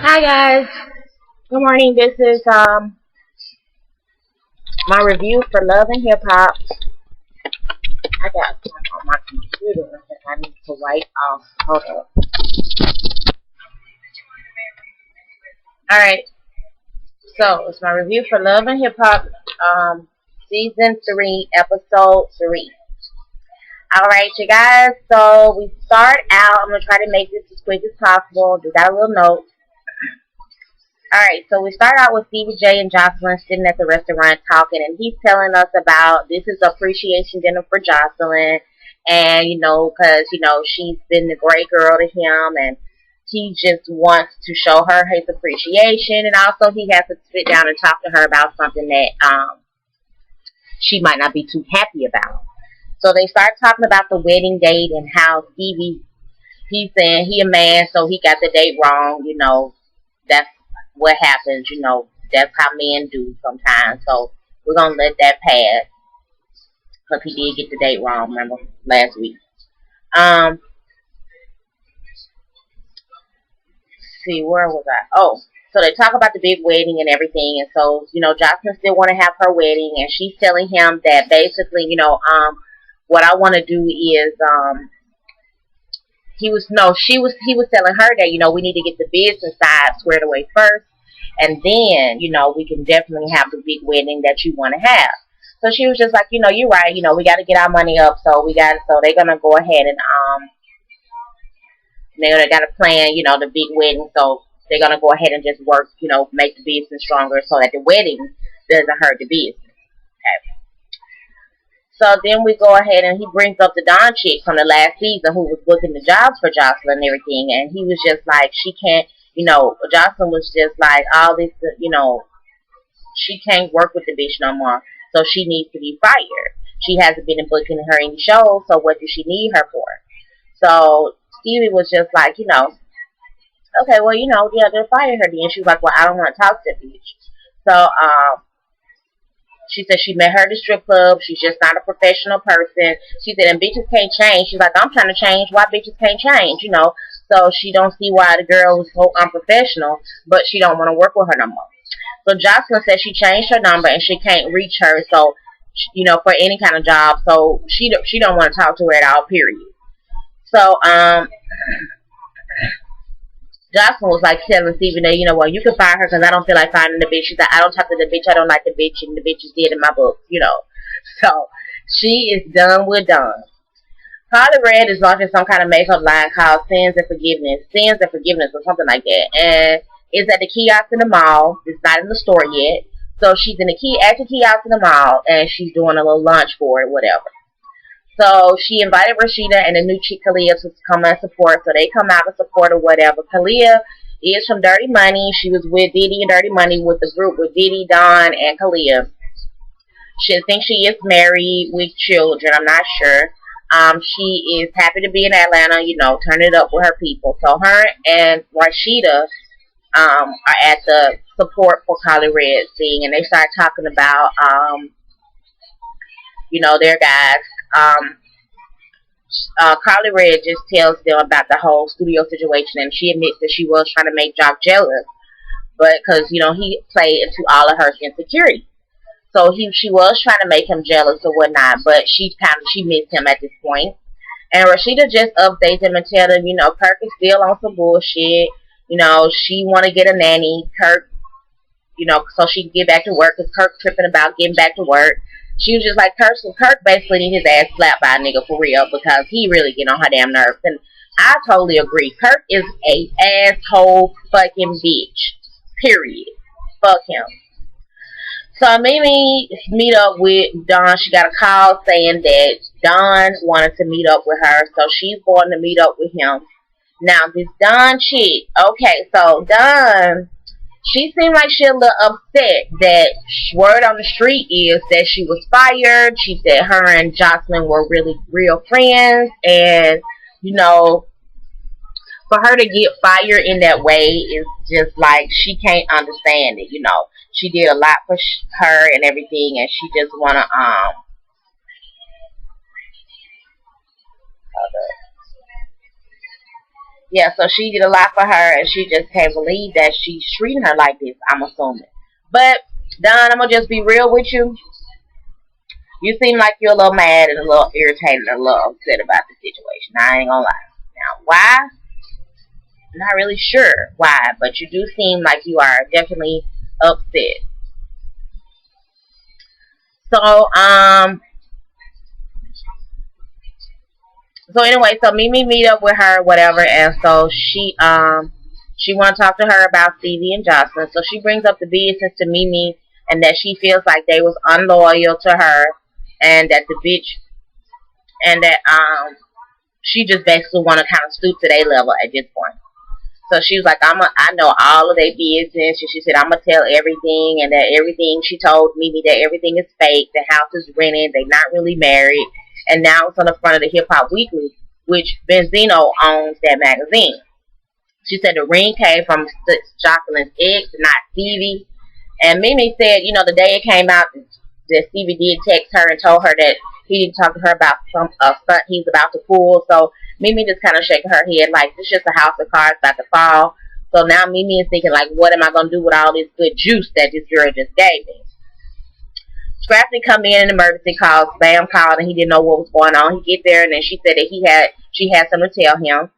Hi guys. Good morning. This is my review for Love and Hip Hop. I got some on my computer that I need to wipe off. Hold up. Alright, so it's my review for Love and Hip Hop season 3, episode 3. Alright, you guys, so we start out. I'm gonna try to make this as quick as possible. Just got a little note. Alright, so we start out with Stevie J and Jocelyn sitting at the restaurant talking, and he's telling us about this is appreciation dinner for Jocelyn, and because she's been the great girl to him, and he just wants to show her his appreciation, and also he has to sit down and talk to her about something that she might not be too happy about. So they start talking about the wedding date and how he's saying he a man, so he got the date wrong. That's what happens. That's how men do sometimes. So we're gonna let that pass because he did get the date wrong. Remember last week. Um, see, where was I? Oh, so they talk about the big wedding and everything, and so Jocelyn still want to have her wedding, and she's telling him that basically, what I want to do is he was telling her that we need to get the business side squared away first, and then we can definitely have the big wedding that you want to have. So she was just like, you're right. We got to get our money up, so they're gonna go ahead and they got to plan the big wedding, so they're gonna go ahead and just work, make the business stronger so that the wedding doesn't hurt the business. Okay. So then we go ahead and he brings up the Don chick from the last season who was booking the jobs for Jocelyn and everything. And he was just like, she can't, Jocelyn was just like, all this, she can't work with the bitch no more. So she needs to be fired. She hasn't been booking her any shows, so what does she need her for? So Stevie was just like, okay, well, yeah, they'll fire her then. She was like, well, I don't want to talk to the bitch. So, she said she met her at the strip club. She's just not a professional person. She said, and bitches can't change. She's like, I'm trying to change. Why bitches can't change? So she don't see why the girl is so unprofessional, but she don't want to work with her no more. So Jocelyn said she changed her number and she can't reach her. So, for any kind of job. So she don't want to talk to her at all. Period. So Jocelyn was like telling Stephen that, well, you can fire her because I don't feel like finding the bitch. She's like, I don't talk to the bitch. I don't like the bitch, and the bitch is dead in my book. So she is done with done. Carly Red is launching some kind of makeup line called Sins and Forgiveness, or something like that. And it's at the kiosk in the mall. It's not in the store yet. So she's in at the kiosk in the mall, and she's doing a little lunch for it, whatever. So she invited Rashida and the new chick Kalia to come and support. So they come out to support or whatever. Kalia is from Dirty Money. She was with Diddy and Dirty Money with the group with Diddy, Don, and Kalia. She thinks she is married with children. I'm not sure. She is happy to be in Atlanta, turn it up with her people. So her and Rashida are at the support for Carly Red thing, and they start talking about their guys. Carly Red just tells them about the whole studio situation, and she admits that she was trying to make Jock jealous, but because he played into all of her insecurity, so she was trying to make him jealous or whatnot, but she missed him at this point. And Rashida just updates him and tells him, Kirk is still on some bullshit. She want to get a nanny, Kirk, so she can get back to work, because Kirk tripping about getting back to work. She was just like, Kirk basically need his ass slapped by a nigga for real, because he really get on her damn nerves. And I totally agree. Kirk is a asshole fucking bitch. Period. Fuck him. So Mimi meet up with Dawn. She got a call saying that Dawn wanted to meet up with her, so she's going to meet up with him. Now, this Dawn chick, okay, so Dawn, she seemed like she a little upset that word on the street is that she was fired. She said her and Jocelyn were really real friends, and for her to get fired in that way is just like she can't understand it. She did a lot for her and everything, and she just wanna Yeah, so she did a lot for her, and she just can't believe that she's treating her like this, I'm assuming. But, Don, I'm going to just be real with you. You seem like you're a little mad and a little irritated and a little upset about the situation. I ain't going to lie. Now, why? Not really sure why, but you do seem like you are definitely upset. So, so anyway, so Mimi meet up with her, whatever, and so she want to talk to her about Stevie and Jocelyn. So she brings up the business to Mimi, and that she feels like they was unloyal to her, and that the bitch, and that she just basically want to kind of stoop to their level at this point. So she was like, I know all of their business. And she said, I'm going to tell everything. And that everything, she told Mimi that everything is fake. The house is rented. They're not really married. And now it's on the front of the Hip Hop Weekly, which Benzino owns that magazine. She said the ring came from Jocelyn's ex, not Stevie. And Mimi said, you know, the day it came out, that Stevie did text her and told her that he didn't talk to her about some stunt he's about to pull. So Mimi just kind of shaking her head like, this is just a house of cards about to fall. So now Mimi is thinking like, what am I going to do with all this good juice that this girl just gave me? Scrappy come in an emergency call. Bam called and he didn't know what was going on. He get there and then she said that she had something to tell him.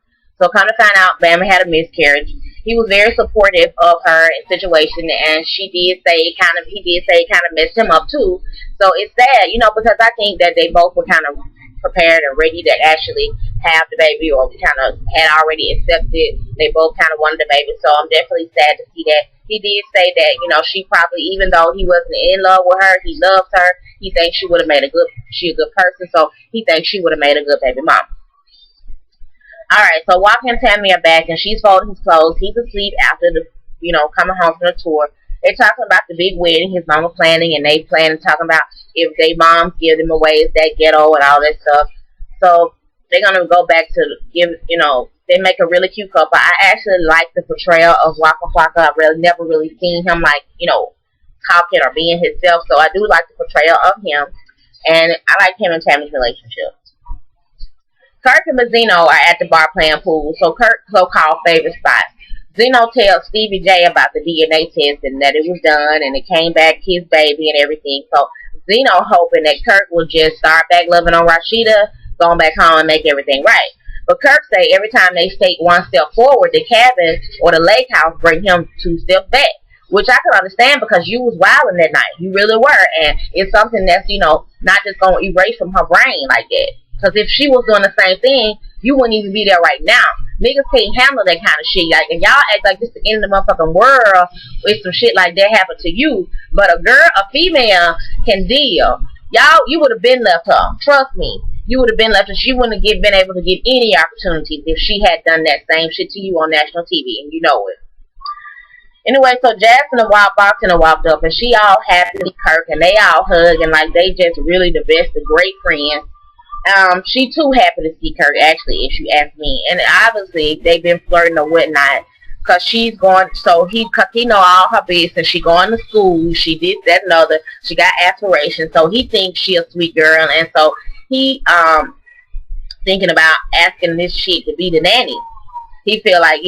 So come to find out, Bam had a miscarriage. He was very supportive of her situation, and he did say it kind of messed him up too. So it's sad, you know, because I think that they both were kind of prepared and ready to actually have the baby, or kind of had already accepted. They both kind of wanted the baby. So I'm definitely sad to see that. He did say that, you know, she probably, even though he wasn't in love with her, he loves her. He thinks she would have made a good person. So he thinks she would have made a good baby mom. Alright, so Walker and Tammy are back, and she's folding his clothes. He's asleep after coming home from the tour. They're talking about the big wedding his mama planning, and they planning talking about if they moms give them away, is that ghetto and all that stuff. So they're gonna go back to they make a really cute couple. I actually like the portrayal of Waka Flocka. I've never really seen him talking or being himself. So I do like the portrayal of him, and I like him and Tammy's relationship. Kirk and Zeno are at the bar playing pool, so Kirk's so-called favorite spot. Zeno tells Stevie J about the DNA test and that it was done and it came back his baby and everything. So Zeno hoping that Kirk will just start back loving on Rashida, going back home and make everything right. But Kirk say every time they take one step forward, the cabin or the lake house bring him 2 steps back. Which I can understand because you was wilding that night. You really were. And it's something that's, not just going to erase from her brain like that. Because if she was doing the same thing, you wouldn't even be there right now. Niggas can't handle that kind of shit. Like, and y'all act like this the end of the motherfucking world if some shit like that happened to you. But a female can deal. Y'all, you would have been left her. Trust me. You would have been left her. She wouldn't have been able to get any opportunities if she had done that same shit to you on national TV. And you know it. Anyway, so Jasmine and Wild Boxing walked up, and she all happy with Kirk, and they all hug, and like they just really the best of great friends. She too happy to see Kirk, actually, if you ask me. And obviously, they've been flirting or whatnot. Cause she's going, cause he know all her business. She going to school. She did that and other. She got aspirations. So he thinks she a sweet girl. And so he, thinking about asking this shit to be the nanny. He feel like,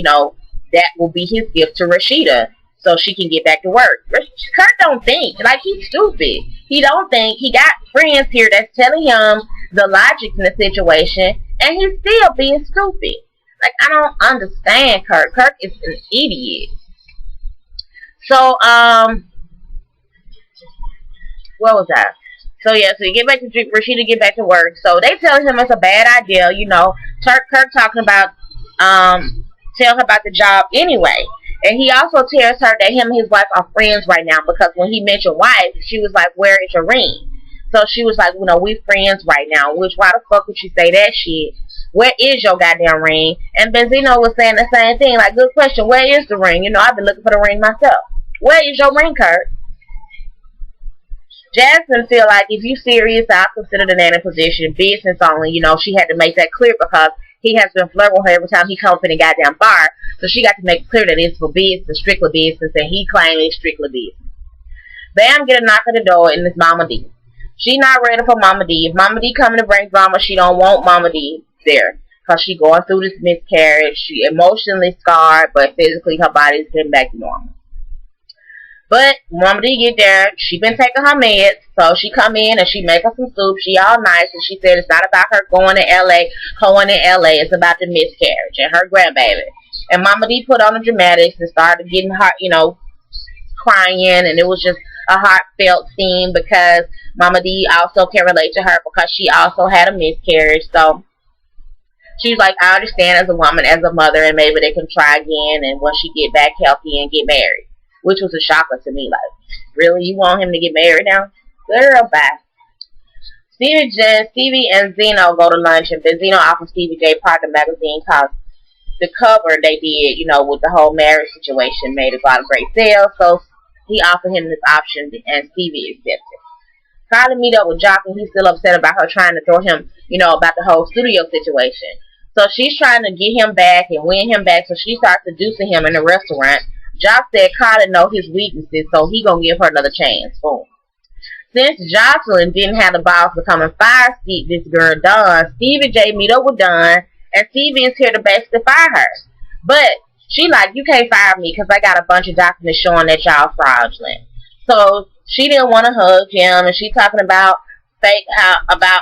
that will be his gift to Rashida. So she can get back to work. Kirk don't think. Like, he's stupid. He don't think. He got friends here that's telling him the logic in the situation, and he's still being stupid. Like, I don't understand Kirk. Kirk is an idiot. So, what was that? So, yeah, so you get back to Rashida get back to work. So, they tell him it's a bad idea, Kirk talking about, tell her about the job anyway. And he also tells her that him and his wife are friends right now because when he mentioned wife, she was like, where is your ring? So she was like, we friends right now. Which, why the fuck would you say that shit? Where is your goddamn ring? And Benzino was saying the same thing. Like, good question. Where is the ring? I've been looking for the ring myself. Where is your ring, Kurt? Jasmine feel like if you serious, I'll consider the nanny position business only. She had to make that clear because he has been flirting with her every time he comes in the goddamn bar. So she got to make clear that it's for business, strictly business, and he claimed it's strictly business. Bam get a knock at the door, and it's Mama D. She not ready for Mama D. If Mama D coming to bring drama, she don't want Mama D there. because she going through this miscarriage. She emotionally scarred, but physically her body's getting back to normal. But Mama D get there, she been taking her meds, so she come in and she make her some soup. She all nice, and she said it's not about her going to L.A., hoeing in L.A., it's about the miscarriage and her grandbaby. And Mama D put on the dramatics and started getting her, crying, and it was just a heartfelt scene because Mama D also can relate to her because she also had a miscarriage. So she's like, I understand as a woman, as a mother, and maybe they can try again and once she get back healthy and get married. Which was a shocker to me. Like, really? You want him to get married now? Girl, bye. Stevie and Zeno go to lunch, and then Zeno offers Stevie J part of the magazine because the cover they did, with the whole marriage situation made a lot of great sales. So he offered him this option, and Stevie accepted. Carly meet up with Jock, and he's still upset about her trying to throw him, about the whole studio situation. So she's trying to get him back and win him back, so she starts seducing him in the restaurant. Jock said Carly know his weaknesses, so he gonna give her another chance. Boom. Since Jocelyn didn't have the balls to come and fire this girl, Dawn, Stevie J meet up with Dawn, and Stevie is here to basically fire her. But she like, you can't fire me because I got a bunch of documents showing that y'all fraudulent. So she didn't want to hug him, and she talking about about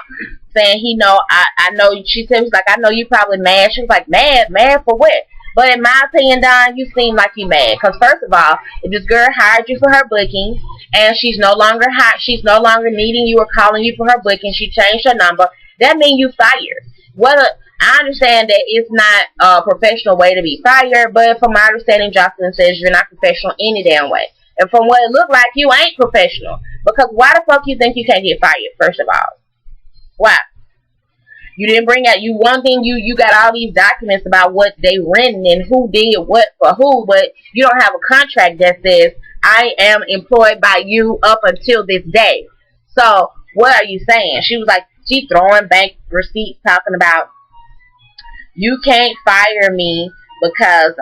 saying I know. She said, like, I know you probably mad. She was like, mad for what? But in my opinion, Don, you seem like you mad. Because first of all, if this girl hired you for her booking, and she's no longer needing you or calling you for her booking, she changed her number, that means you fired. I understand that it's not a professional way to be fired, but from my understanding, Jocelyn says you're not professional any damn way. And from what it looked like, you ain't professional. Because why the fuck you think you can't get fired, first of all? Why? You didn't bring out, you got all these documents about what they rented and who did what for who, but you don't have a contract that says, I am employed by you up until this day. So, what are you saying? She was like, she throwing bank receipts talking about, you can't fire me because,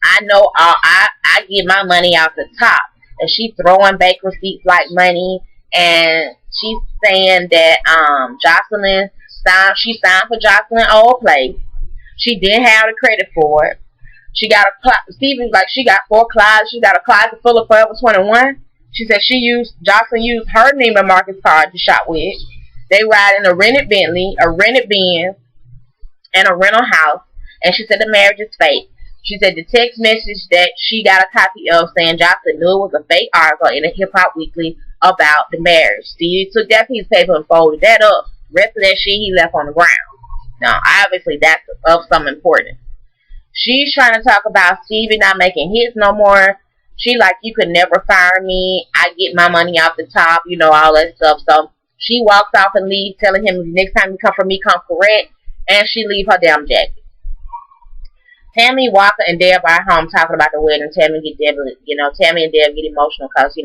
I know I get my money out the top. And she throwing bank receipts like money, and she's saying that Jocelyn signed for Jocelyn old place. She didn't have the credit for it. She got Stevie's like, she got 4 closets. She got a closet full of Forever 21. She said Jocelyn used her Neiman Marcus card to shop with. They ride in a rented Bentley, a rented Benz, and a rental house. And she said the marriage is fake. She said the text message that she got a copy of saying Jocelyn knew it was a fake article in a Hip Hop Weekly about the marriage. Stevie took that piece of paper and folded that up. The rest of that shit he left on the ground. Now, obviously, that's of some importance. She's trying to talk about Stevie not making hits no more. She like, you could never fire me. I get my money off the top, all that stuff. So she walks off and leaves, telling him next time you come for me, come correct. And she leave her damn jacket. Tammy, Walker, and Deb are home talking about the wedding. Tammy and Deb get emotional because,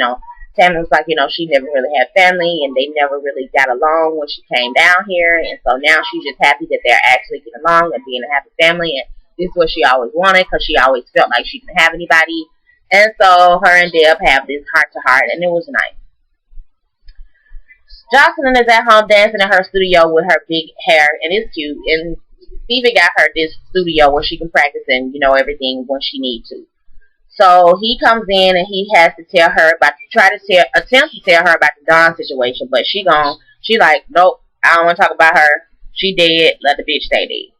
Tammy was like, she never really had family and they never really got along when she came down here. And so now she's just happy that they're actually getting along and being a happy family. And this is what she always wanted because she always felt like she didn't have anybody. And so her and Deb have this heart-to-heart, and it was nice. Jocelyn is at home dancing in her studio with her big hair, and it's cute. And Stevie got her this studio where she can practice and, everything when she needs to. So he comes in and he has to tell her attempt to tell her about the Dawn situation, but she like, nope, I don't want to talk about her. She dead, let the bitch stay dead.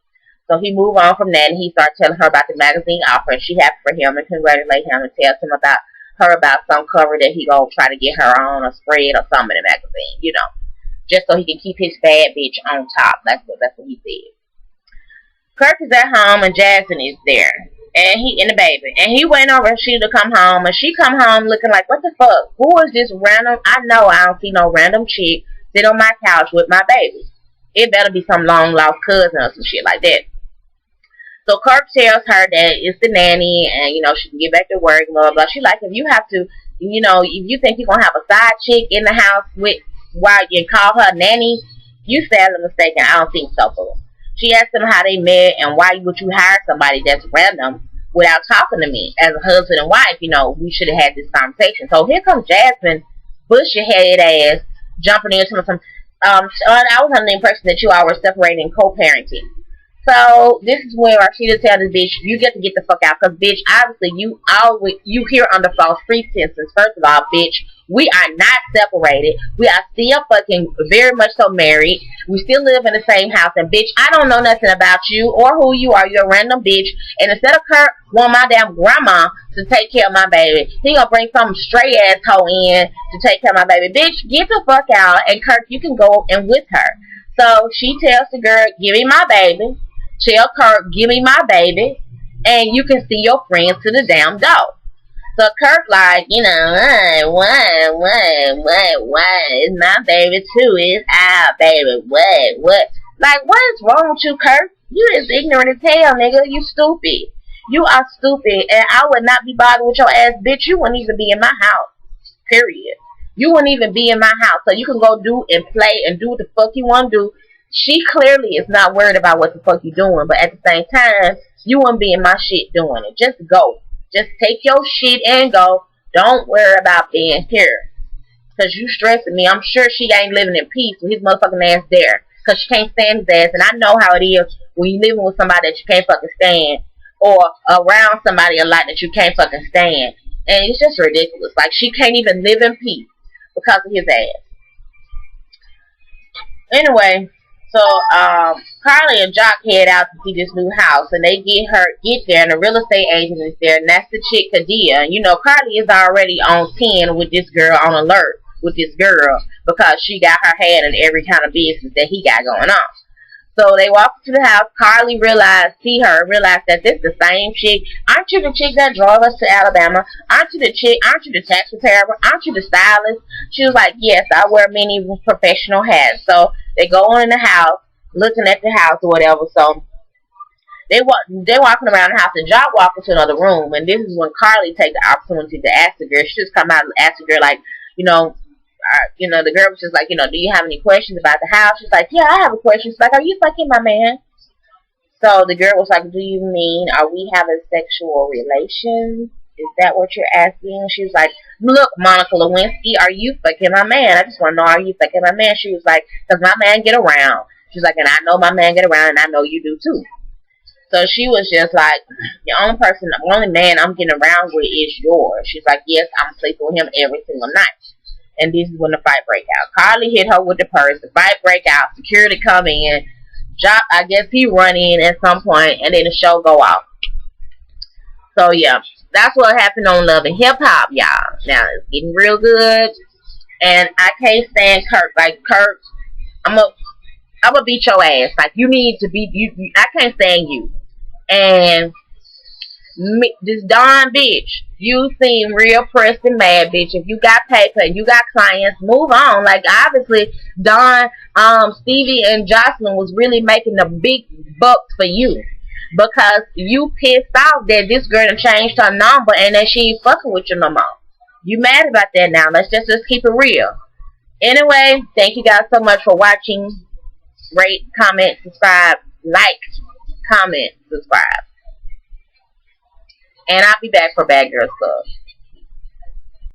So he moved on from that and he started telling her about the magazine offer, and she happy for him and congratulate him and tells him about some cover that he gonna try to get her on, a spread or something in the magazine, just so he can keep his bad bitch on top. That's what he said. Kirk is at home and Jasmine is there. And the baby. And he went over she to come home, and she come home looking like, what the fuck? Who is this random? I know I don't see no random chick sit on my couch with my baby. It better be some long lost cousin or some shit like that. So Kirk tells her that it's the nanny and, she can get back to work, blah, blah, blah. She like, if you have to, if you think you're going to have a side chick in the house while you call her nanny, you sadly mistaken. I don't think so for them. She asked them how they met and why would you hire somebody that's random without talking to me as a husband and wife. We should have had this conversation. So here comes Jasmine, bushy-headed ass, jumping into some, I was under the impression that you all were separating and co-parenting. So this is where Rashida tell this bitch, you get the fuck out, cause bitch, obviously you here under false pretenses. First of all, bitch, we are not separated. We are still fucking very much so married. We still live in the same house, and bitch, I don't know nothing about you or who you are. You're a random bitch, and instead of Kurt want my damn grandma to take care of my baby, he gonna bring some stray asshole in to take care of my baby. Bitch, get the fuck out, and Kurt, you can go and with her. So she tells the girl, give me my baby. Tell Kurt, give me my baby, and you can see your friends to the damn door. So Kurt like, what? It's my baby too. It's our baby. What? Like, what is wrong with you, Kurt? You is ignorant as hell, nigga. You stupid. You are stupid, and I would not be bothered with your ass, bitch. You wouldn't even be in my house. Period. You wouldn't even be in my house, so you can go do and play and do what the fuck you want to do. She clearly is not worried about what the fuck you doing, but at the same time, you wouldn't be in my shit doing it. Just go. Just take your shit and go. Don't worry about being here. Cause you stressing me. I'm sure she ain't living in peace with his motherfucking ass there. Cause she can't stand his ass. And I know how it is when you living with somebody that you can't fucking stand. Or around somebody a lot that you can't fucking stand. And it's just ridiculous. Like, she can't even live in peace because of his ass. Anyway. So, Carly and Jock head out to see this new house, and they get there, and the real estate agent is there, and that's the chick, Kadia. And, you know, Carly is already on 10 with this girl, on alert with this girl, because she got her hand in every kind of business that he got going on. So they walk to the house. Carly realized that this is the same chick. Aren't you the chick that drove us to Alabama? Aren't you the chick? Aren't you the tax preparer? Aren't you the stylist? She was like, yes, I wear many professional hats. So they go on in the house, looking at the house or whatever. So they're walking around the house, and Jock walks into another room. And this is when Carly takes the opportunity to ask the girl. She just come out and ask the girl, like, the girl was just like, do you have any questions about the house? She's like, yeah, I have a question. She's like, are you fucking my man? So the girl was like, do you mean, are we having sexual relations? Is that what you're asking? She was like, look, Monica Lewinsky, are you fucking my man? I just want to know, are you fucking my man? She was like, because my man get around. She's like, and I know my man get around, and I know you do too. So she was just like, the only man I'm getting around with is yours. She's like, yes, I'm sleeping with him every single night. And this is when the fight break out. Carly hit her with the purse. The fight break out. Security come in. Jock, I guess he run in at some point, and then the show go off. So yeah, that's what happened on Love and Hip Hop, y'all. Now it's getting real good, and I can't stand Kurt. Like, Kurt, I'm gonna beat your ass. Like, you need to beat you. I can't stand you. And this darn bitch, you seem real pressed and mad, bitch. If you got paper and you got clients, move on. Like, obviously, Stevie and Jocelyn was really making the big bucks for you, because you pissed off that this girl done changed her number and that she ain't fucking with you no more. You mad about that now. Let's keep it real. Anyway, thank you guys so much for watching. Rate, comment, subscribe, like, comment, subscribe. And I'll be back for Bad Girls Club.